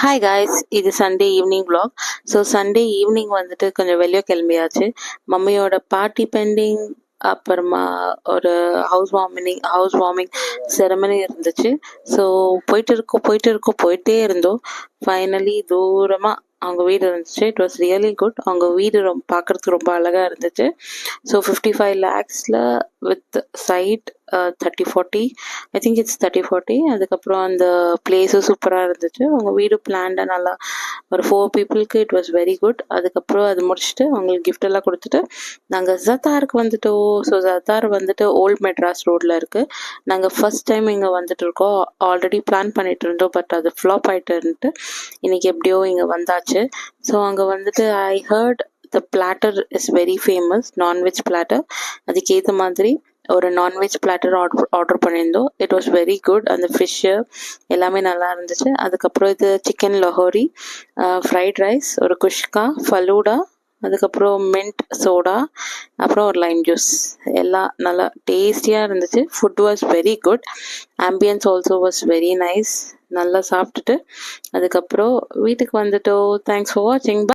Hi guys, இது Sunday evening vlog. So Sunday evening வந்துட்டு கொஞ்சம் வெளியே கிளம்பியாச்சு. மம்மியோட பார்ட்டி பெண்டிங், அப்புறமா ஒரு ஹவுஸ் வார்மிங் செரமனி இருந்துச்சு. ஸோ போயிட்டே இருந்தோம். ஃபைனலி தூரமாக அவங்க வீடு இருந்துச்சு. It was really good. அவங்க வீடு பார்க்குறதுக்கு ரொம்ப அழகாக இருந்துச்சு. ஸோ 55 lakhஸில் with side 30-40, I think it's 30-40. அதுக்கப்புறம் அந்த பிளேஸும் சூப்பராக இருந்துச்சு. அவங்க வீடு பிளான்டாக நல்லா ஒரு 4 பீப்புளுக்கு இட் வாஸ் வெரி குட். அதுக்கப்புறம் அது முடிச்சுட்டு அவங்களுக்கு கிஃப்ட் எல்லாம் கொடுத்துட்டு நாங்கள் ஜத்தாருக்கு வந்துட்டோம். ஸோ ஜத்தார் வந்துட்டு ஓல்ட் மெட்ராஸ் ரோடில் இருக்குது. நாங்கள் ஃபர்ஸ்ட் டைம் இங்கே வந்துட்டு இருக்கோம். ஆல்ரெடி பிளான் பண்ணிட்டு இருந்தோம், பட் அது ஃப்ளாப் ஆகிட்டுன்ட்டு இன்னைக்கு எப்படியோ இங்கே வந்தாச்சு. ஸோ அங்கே வந்துட்டு I heard the platter is very famous, non veg platter. அதுக்கேற்ற மாதிரி ஒரு நான்வெஜ் பிளாட்டர் ஆர்டர் பண்ணியிருந்தோம். It was very good. அந்த ஃபிஷ்ஷு எல்லாமே நல்லா இருந்துச்சு. அதுக்கப்புறம் இது சிக்கன் லஹோரி, ஃப்ரைட் ரைஸ், ஒரு குஷ்கா, ஃபலூடா, அதுக்கப்புறம் மின்ட் சோடா, அப்புறம் ஒரு லைம் ஜூஸ். எல்லாம் நல்லா டேஸ்டியாக இருந்துச்சு. Food was very good. Ambience also was very nice. நல்லா சாப்பிட்டுட்டு அதுக்கப்புறம் வீட்டுக்கு வந்துட்டோம். தேங்க்ஸ் ஃபார் வாட்சிங்.